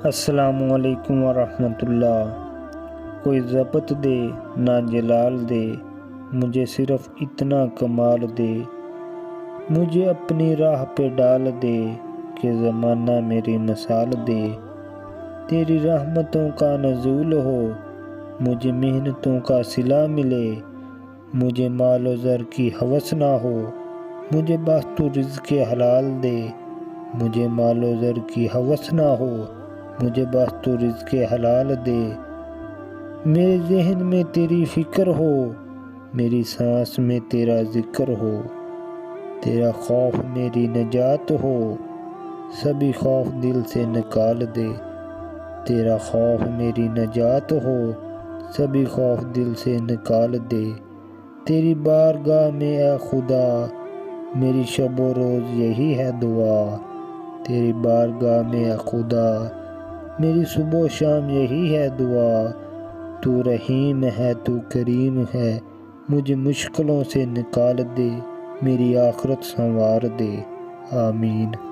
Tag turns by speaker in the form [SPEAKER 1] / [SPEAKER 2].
[SPEAKER 1] السلام علیکم ورحمۃ اللہ۔ کوئی ضبط دے نہ جلال دے، مجھے صرف اتنا کمال دے، مجھے اپنی راہ پہ ڈال دے کہ زمانہ میری مثال دے۔ تیری رحمتوں کا نزول ہو، مجھے محنتوں کا صلہ ملے، مجھے مال و زر کی ہوس نہ ہو، مجھے بس تو رزق حلال دے۔ مجھے مال و زر کی ہوس نہ ہو، مجھے بس تو رزق حلال دے۔ میرے ذہن میں تیری فکر ہو، میری سانس میں تیرا ذکر ہو، تیرا خوف میری نجات ہو، سبھی خوف دل سے نکال دے۔ تیرا خوف میری نجات ہو، سبھی خوف دل سے نکال دے۔ تیری بارگاہ میں اے خدا، میری شب و روز یہی ہے دعا۔ تیری بارگاہ میں اے خدا، میری صبح و شام یہی ہے دعا۔ تو رحیم ہے، تو کریم ہے، مجھے مشکلوں سے نکال دے، میری آخرت سنوار دے۔ آمین۔